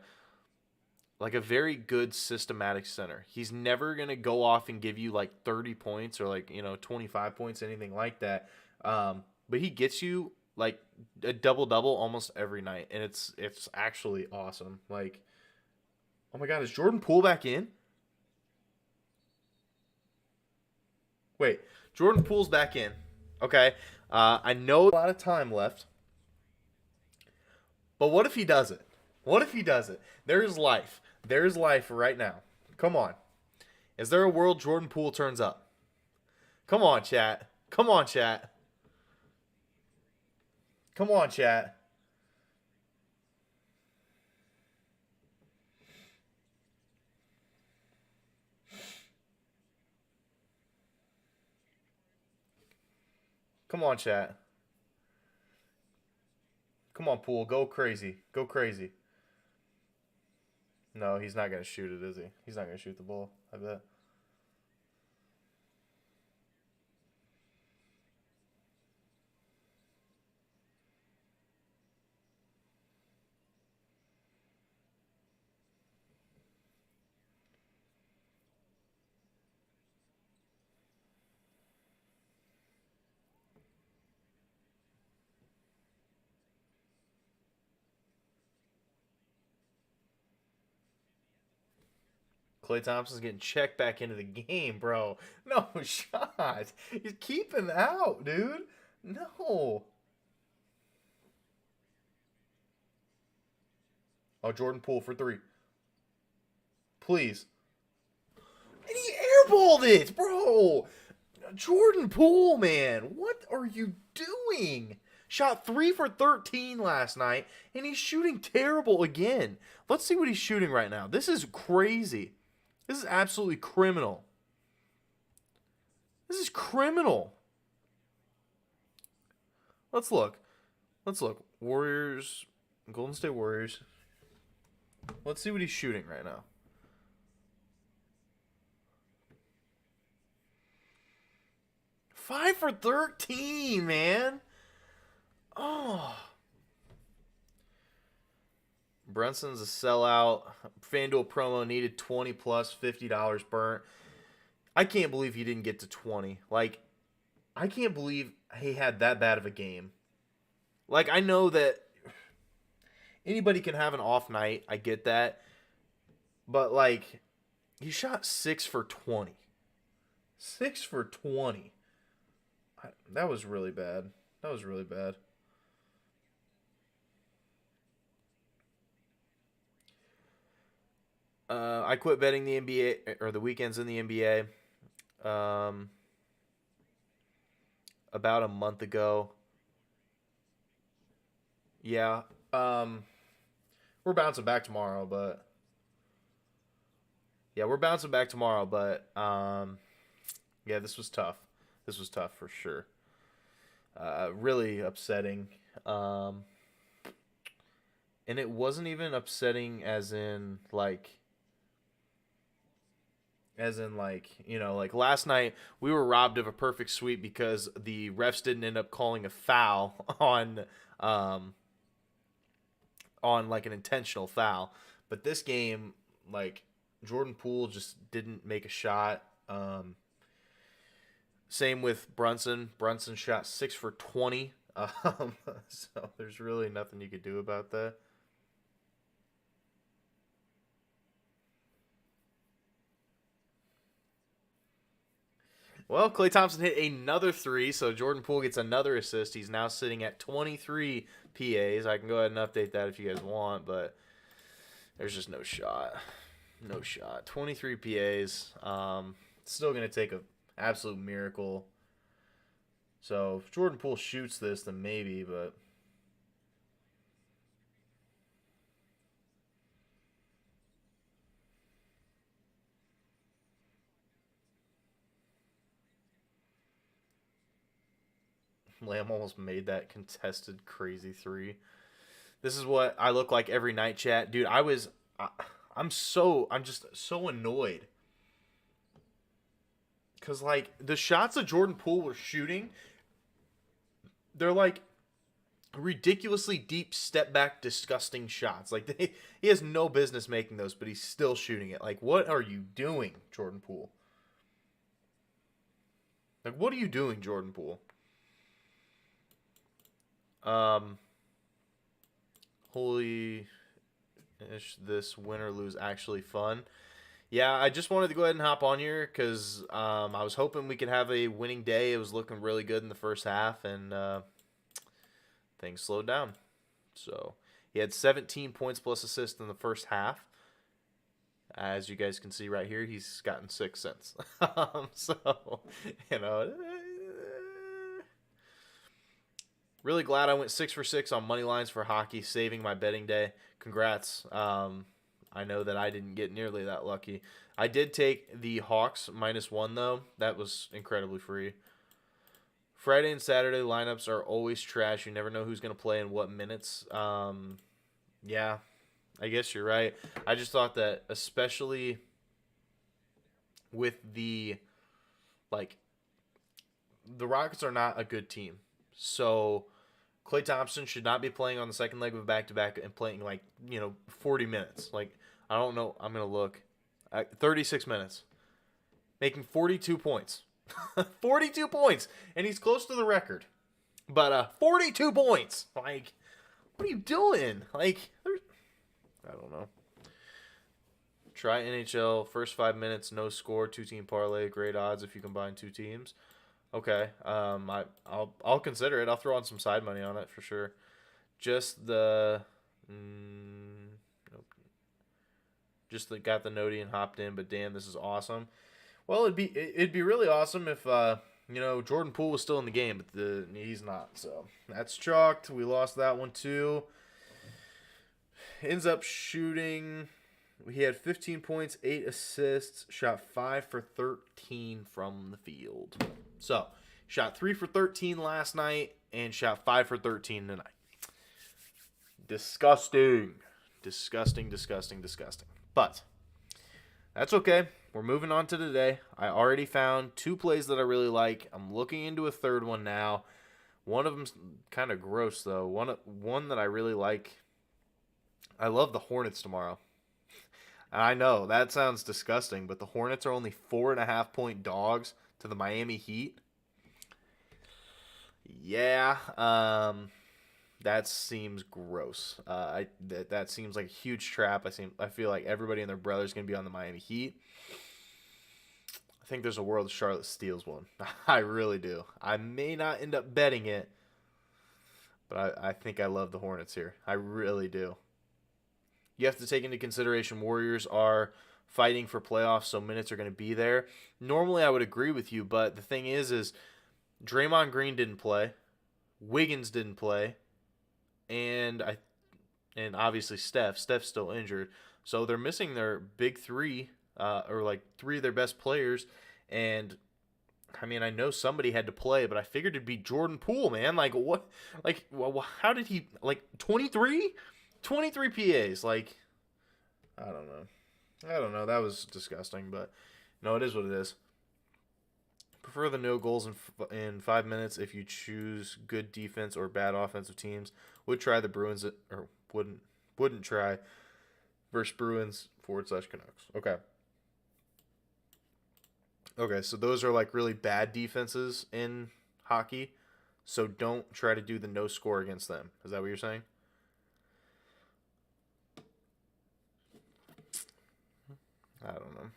very good systematic center. He's never gonna go off and give you like 30 points or like 25 points, anything like that. But he gets you like a double double almost every night, and it's actually awesome. Like, oh my God, is Jordan Poole back in? Wait, Jordan Poole's back in. Okay, I know a lot of time left, but what if he does it? What if he does it? There's life. There's life right now. Come on. Is there a world Jordan Poole turns up? Come on, chat. Come on, chat. Come on, chat. Come on, chat. Come on, Poole. Go crazy. Go crazy. No, he's not going to shoot it, is he? He's not going to shoot the ball, I bet. Klay Thompson's getting checked back into the game, bro. No shot. He's keeping out, dude. No. Oh, Jordan Poole for three. Please. And he airballed it, bro. Jordan Poole, man. What are you doing? Shot 3 for 13 last night, and he's shooting terrible again. Let's see what he's shooting right now. This is crazy. This is absolutely criminal. This is criminal. Let's look. Let's look. Warriors, Golden State Warriors. Let's see what he's shooting right now. Five for 13, man. Oh. Brunson's a sellout. FanDuel promo needed 20 plus $50 burnt. I can't believe he didn't get to 20. Like, I can't believe he had that bad of a game. Like, I know that anybody can have an off night. I get that. But, like, he shot 6 for 20. 6 for 20. That was really bad. That was really bad. I quit betting the NBA or the weekends in the NBA about a month ago. Yeah. We're bouncing back tomorrow, but yeah, this was tough. This was tough for sure. Really upsetting. And it wasn't even upsetting as in like like last night we were robbed of a perfect sweep because the refs didn't end up calling a foul on like an intentional foul. But this game, like, Jordan Poole just didn't make a shot. Same with Brunson. Brunson shot 6 for 20. So there's really nothing you could do about that. Well, Klay Thompson hit another three, so Jordan Poole gets another assist. He's now sitting at 23 PAs. I can go ahead and update that if you guys want, but there's just no shot. No shot. 23 PAs. Still going to take an absolute miracle. So if Jordan Poole shoots this, then maybe, but Lamb almost made that contested crazy three. This is what I look like every night, chat. Dude, I'm just so annoyed. Because, like, the shots that Jordan Poole was shooting, they're, like, ridiculously deep step back, disgusting shots. Like, he has no business making those, but he's still shooting it. Like, what are you doing, Jordan Poole? Like, what are you doing, Jordan Poole? Holy ish, this win or lose actually fun. Yeah, I just wanted to go ahead and hop on here because I was hoping we could have a winning day. It was looking really good in the first half, and things slowed down. So he had 17 points plus assists in the first half. As you guys can see right here, he's gotten 6 since. So, you know, really glad I went 6 for 6 on money lines for hockey, saving my betting day. Congrats. I know that I didn't get nearly that lucky. I did take the Hawks -1, though. That was incredibly free. Friday and Saturday lineups are always trash. You never know who's going to play in what minutes. Yeah, I guess you're right. I just thought that especially with the Rockets are not a good team. So Klay Thompson should not be playing on the second leg of a back-to-back and playing 40 minutes. Like, I don't know. I'm going to look. 36 minutes. Making 42 points. 42 points. And he's close to the record. But 42 points. Like, what are you doing? Like, I don't know. Try NHL. First 5 minutes, no score, 2-team parlay. Great odds if you combine 2 teams. Okay. I'll consider it. I'll throw on some side money on it for sure. Just the nope. Just got the notey and hopped in, but damn, this is awesome. Well, it'd be really awesome if Jordan Poole was still in the game, but he's not. So that's chalked. We lost that one too. Ends up shooting. He had 15 points, 8 assists, shot 5 for 13 from the field. So, shot 3 for 13 last night and shot 5 for 13 tonight. Disgusting. Disgusting, disgusting, disgusting. But that's okay. We're moving on to today. I already found 2 plays that I really like. I'm looking into a third one now. One of them's kind of gross, though. One that I really like. I love the Hornets tomorrow. I know, that sounds disgusting, but the Hornets are only 4.5-point dogs to the Miami Heat. Yeah, that seems gross. That seems like a huge trap. I feel like everybody and their brother is going to be on the Miami Heat. I think there's a world Charlotte steals one. I really do. I may not end up betting it, but I think I love the Hornets here. I really do. You have to take into consideration Warriors are fighting for playoffs, so minutes are going to be there. Normally, I would agree with you, but the thing is Draymond Green didn't play, Wiggins didn't play, and obviously Steph's still injured. So they're missing their big 3, or like 3 of their best players. And I mean, I know somebody had to play, but I figured it'd be Jordan Poole, man. Like what? Like how did he 23? 23 PAs, like, I don't know. That was disgusting, but no, it is what it is. Prefer the no goals in 5 minutes if you choose good defense or bad offensive teams. Would try the Bruins, or wouldn't try versus Bruins /Canucks. Okay, so those are like really bad defenses in hockey, so don't try to do the no score against them. Is that what you're saying? I don't know.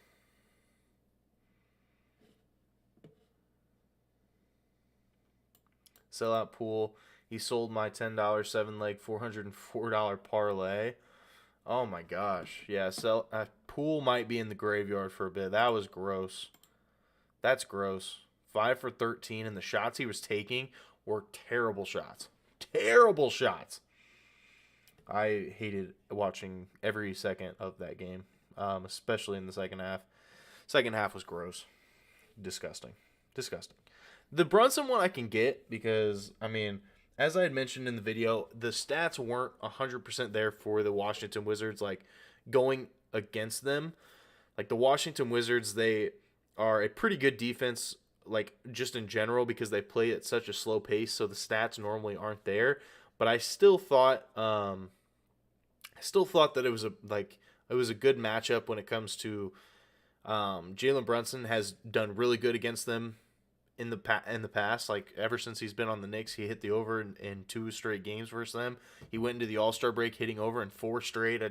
Sell out Poole. He sold my $10 7-leg $404 parlay. Oh my gosh. Yeah, Poole might be in the graveyard for a bit. That was gross. That's gross. 5 for 13, and the shots he was taking were terrible shots. Terrible shots. I hated watching every second of that game. Especially in the second half. Second half was gross. Disgusting. The Brunson one I can get because, I mean, as I had mentioned in the video, the stats weren't 100% there for the Washington Wizards, like going against them. Like the Washington Wizards, they are a pretty good defense, like just in general, because they play at such a slow pace, so the stats normally aren't there. But I still thought that it was a good matchup when it comes to Jalen Brunson has done really good against them in the past. Like ever since he's been on the Knicks, he hit the over in 2 straight games versus them. He went into the All-Star break hitting over in 4 straight.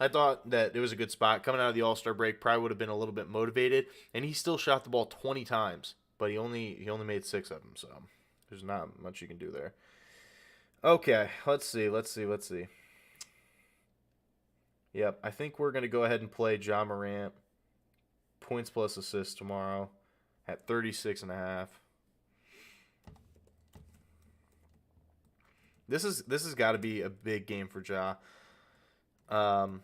I thought that it was a good spot coming out of the All-Star break. Probably would have been a little bit motivated, and he still shot the ball 20 times, but he only made 6 of them. So there's not much you can do there. Okay, let's see. Yep, I think we're gonna go ahead and play Ja Morant points plus assists tomorrow at 36.5. This has got to be a big game for Ja, um,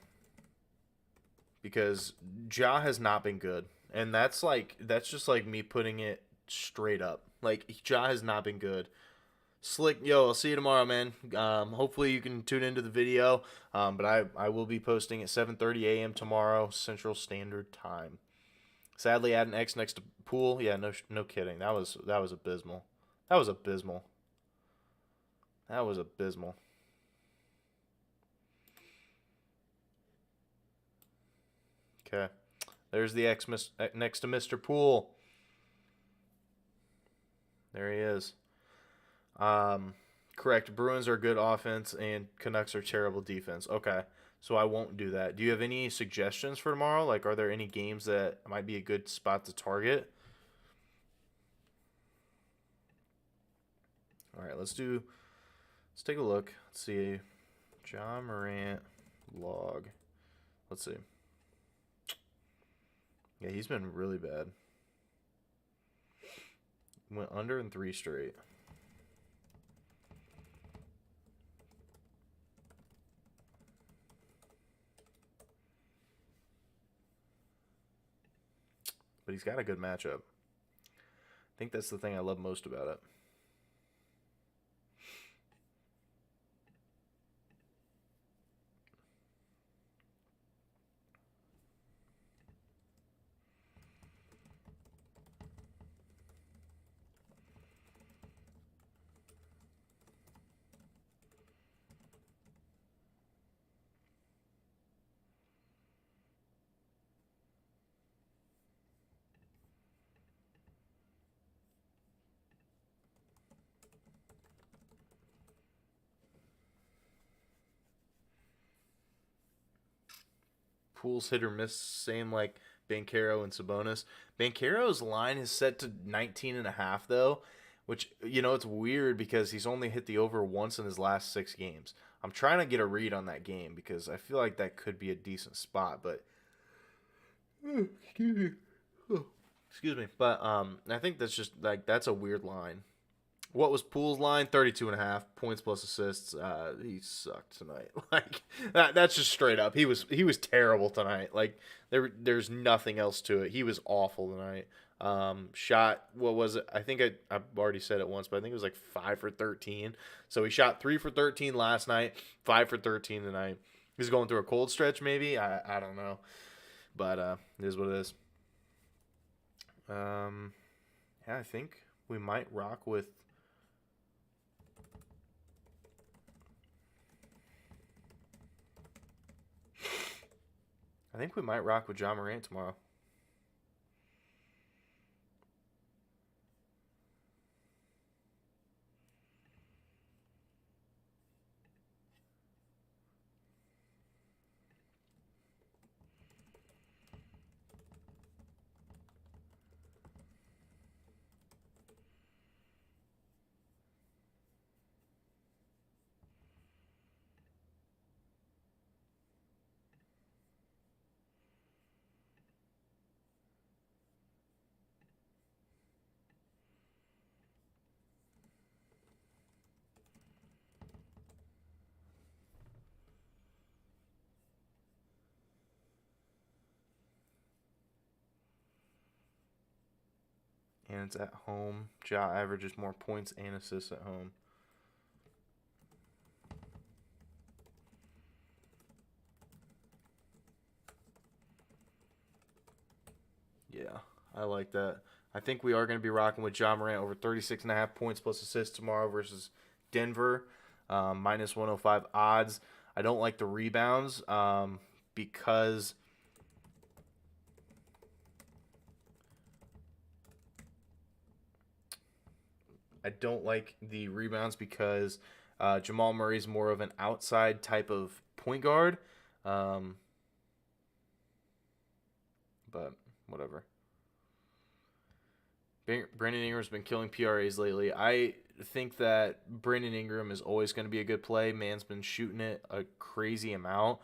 because Ja has not been good, and that's just like me putting it straight up. Like Ja has not been good. Slick, yo, I'll see you tomorrow, man. Hopefully you can tune into the video. But I will be posting at 7:30 a.m. tomorrow Central Standard Time. Sadly, add an X next to Poole. Yeah, no kidding. That was abysmal. That was abysmal. That was abysmal. Okay, there's the X next to Mr. Poole. There he is. Correct. Bruins are good offense and Canucks are terrible defense. Okay, so I won't do that. Do you have any suggestions for tomorrow? Like, are there any games that might be a good spot to target? All right, let's take a look. Let's see. Ja Morant log. Let's see. Yeah, he's been really bad. Went under in 3 straight. But he's got a good matchup. I think that's the thing I love most about it. Poole's hit or miss, same like Banchero and Sabonis. Banchero's line is set to 19.5 though, which it's weird because he's only hit the over once in his last 6 games. I'm trying to get a read on that game because I feel like that could be a decent spot, but excuse me. Excuse me. But I think that's just like that's a weird line. What was Poole's line? 32.5 points plus assists. He sucked tonight. Like that's just straight up. He was terrible tonight. Like there's nothing else to it. He was awful tonight. Shot, what was it? I think I've already said it once, but I think it was like 5 for 13. So he shot 3 for 13 last night, 5 for 13 tonight. He's going through a cold stretch, maybe. I don't know, but it is what it is. Yeah, I think we might rock with. I think we might rock with Ja Morant tomorrow. And it's at home. Ja averages more points and assists at home. Yeah, I like that. I think we are going to be rocking with Ja Morant over 36.5 points plus assists tomorrow versus Denver. Minus 105 odds. I don't like the rebounds because Jamal Murray's more of an outside type of point guard. Um, but whatever. Brandon Ingram's been killing PRAs lately. I think that Brandon Ingram is always going to be a good play. Man's been shooting it a crazy amount.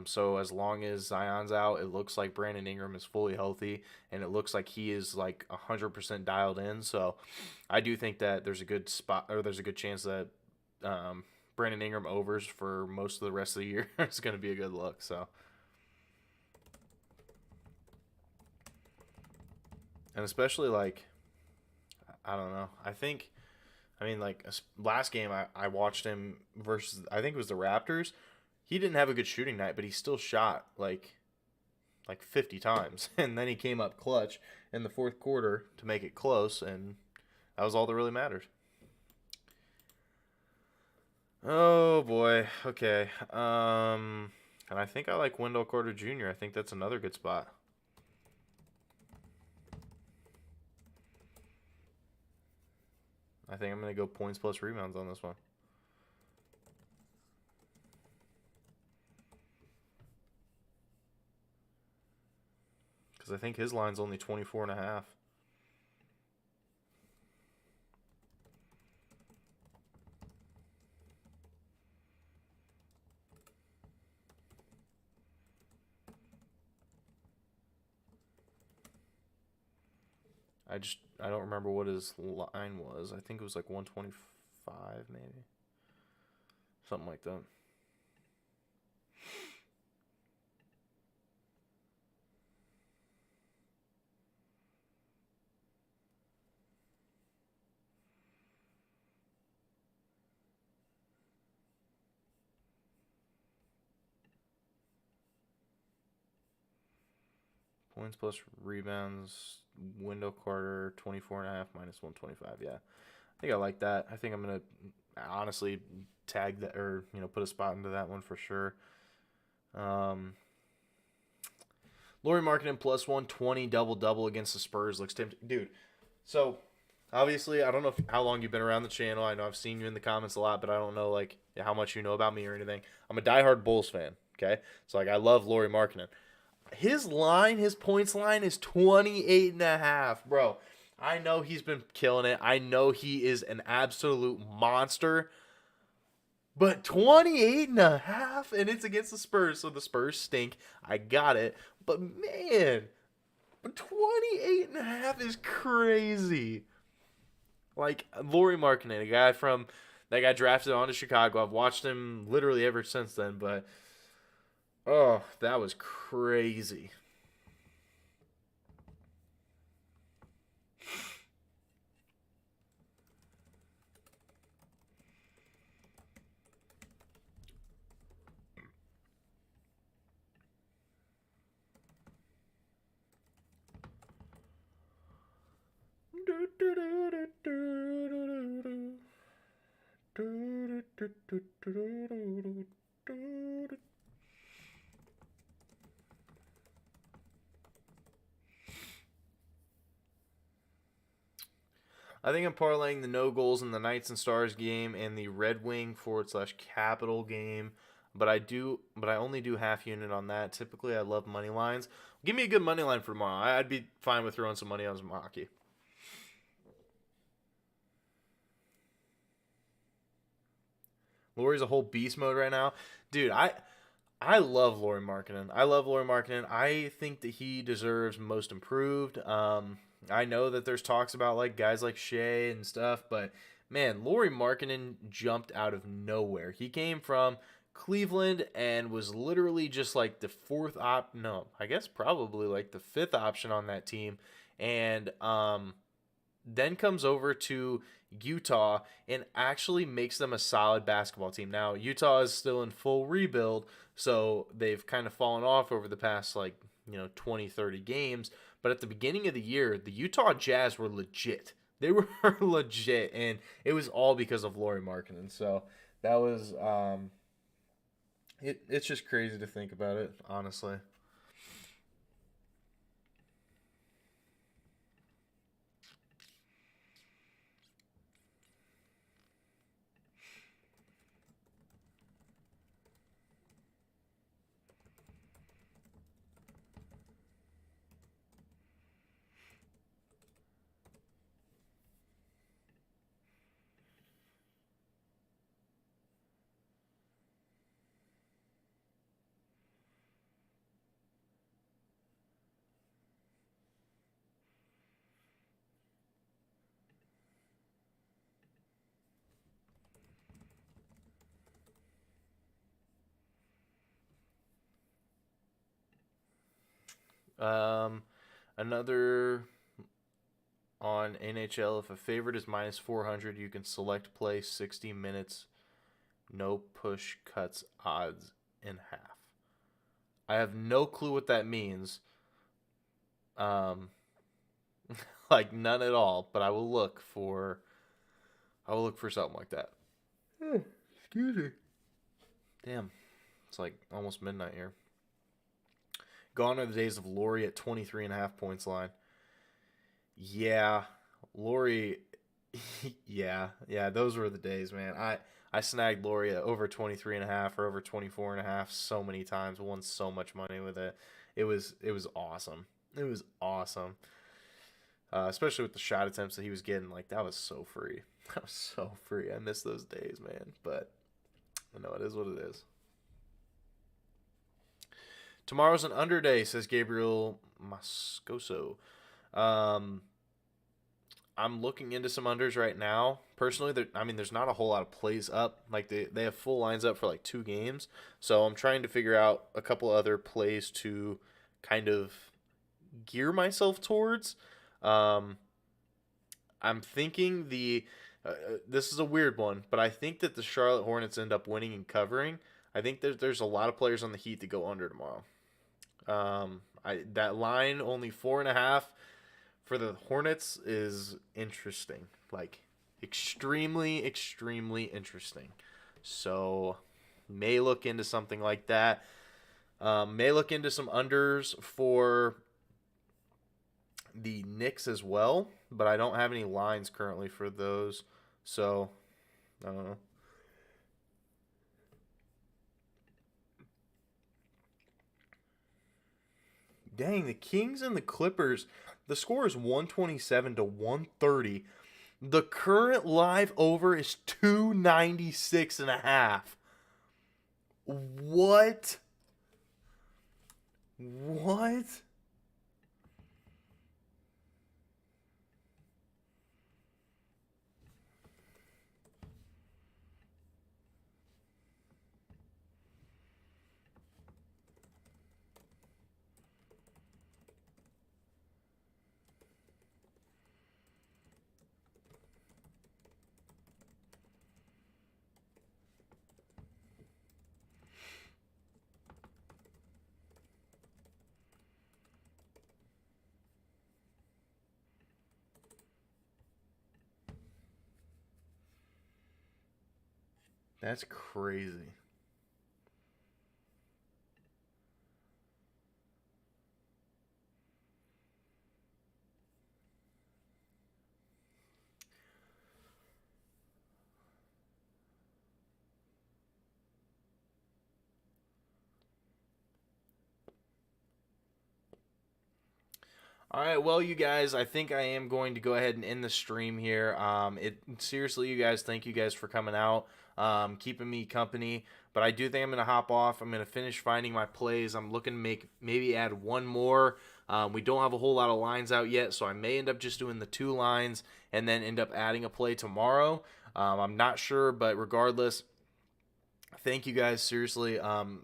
So as long as Zion's out, it looks like Brandon Ingram is fully healthy, and it looks like he is like 100% dialed in. So I do think that there's a good spot, or there's a good chance that Brandon Ingram overs for most of the rest of the year is going to be a good look. So. And especially, like, I don't know. Like, last game I watched him versus, I think it was the Raptors. He didn't have a good shooting night, but he still shot, like 50 times. And then he came up clutch in the fourth quarter to make it close, and that was all that really mattered. Oh, boy. Okay. And I think I like Wendell Carter Jr. I think that's another good spot. I think I'm going to go points plus rebounds on this one. Because I think his line's only 24.5. I don't remember what his line was. I think it was like 125 maybe. Something like that. Points plus rebounds, Wendell Carter, 24.5 minus 125. Yeah. I think I like that. I think I'm going to honestly tag that, or, put a spot into that one for sure. Lauri Markkanen plus 120 double-double against the Spurs looks tempting. Dude, so obviously, I don't know how long you've been around the channel. I know I've seen you in the comments a lot, but I don't know, like, how much you know about me or anything. I'm a diehard Bulls fan, okay? So, like, I love Lauri Markkanen. His points line is 28.5, bro. I know he's been killing it. I know he is an absolute monster. But 28.5, and it's against the Spurs, so the Spurs stink. I got it. But man, 28.5 is crazy. Like, Lauri Markkanen, a guy from that got drafted onto Chicago. I've watched him literally ever since then, but oh, that was crazy. I think I'm parlaying the no goals in the Knights and Stars game and the Red Wing / Capital game. But I only do half unit on that. Typically, I love money lines. Give me a good money line for tomorrow. I'd be fine with throwing some money on some hockey. Lauri's a whole beast mode right now. Dude, I love Lauri Markkanen. I think that he deserves most improved. I know that there's talks about like guys like Shea and stuff, but man, Lauri Markkanen jumped out of nowhere. He came from Cleveland and was literally just like the probably like the fifth option on that team. And then comes over to Utah and actually makes them a solid basketball team. Now, Utah is still in full rebuild, so they've kind of fallen off over the past 20, 30 games, but at the beginning of the year, the Utah Jazz were legit. They were legit, and it was all because of Lauri Markkanen. So that was it's just crazy to think about it, honestly. Um, Another on NHL. If a favorite is -400, you can select play 60 minutes, no push cuts odds in half. I have no clue what that means. Um, like none at all. But I will look for something like that. Excuse me. Damn, it's like almost midnight here. Gone are the days of Lauri at 23.5 points line. Yeah, Lauri. Yeah, those were the days, man. I snagged Lauri at over 23.5 or over 24.5 so many times. Won so much money with it. It was awesome. It was awesome. Especially with the shot attempts that he was getting. Like that was so free. That was so free. I miss those days, man. But I know it is what it is. Tomorrow's an under day, says Gabriel Moscoso. Um, I'm looking into some unders right now. Personally, there's not a whole lot of plays up. Like they have full lines up for like 2 games. So I'm trying to figure out a couple other plays to kind of gear myself towards. Um, I'm thinking this is a weird one, but I think that the Charlotte Hornets end up winning and covering. I think there's a lot of players on the Heat that go under tomorrow. That line only 4.5 for the Hornets is interesting, like extremely, extremely interesting. So may look into something like that. May look into some unders for the Knicks as well, but I don't have any lines currently for those. So I don't know. Dang, the Kings and the Clippers. The score is 127 to 130. The current live over is 296 and a half. What? What? That's crazy. All right, well, you guys, I think I am going to go ahead and end the stream here. It seriously, you guys, thank you guys for coming out, keeping me company. But I do think I'm gonna hop off. I'm gonna finish finding my plays. I'm looking to maybe add one more. We don't have a whole lot of lines out yet, so I may end up just doing the 2 lines and then end up adding a play tomorrow. I'm not sure, but regardless, thank you guys seriously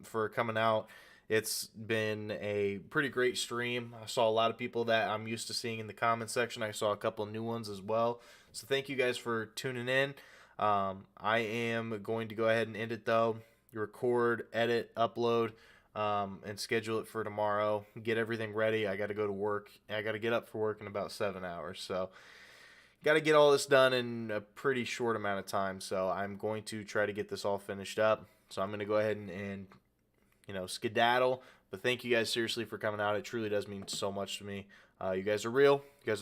for coming out. It's been a pretty great stream. I saw a lot of people that I'm used to seeing in the comment section. I saw a couple new ones as well. So thank you guys for tuning in. I am going to go ahead and end it though. Record, edit, upload, and schedule it for tomorrow. Get everything ready. I got to go to work. I got to get up for work in about 7 hours. So got to get all this done in a pretty short amount of time. So I'm going to try to get this all finished up. So I'm going to go ahead and skedaddle. But thank you guys seriously for coming out. It truly does mean so much to me. You guys are real. You guys are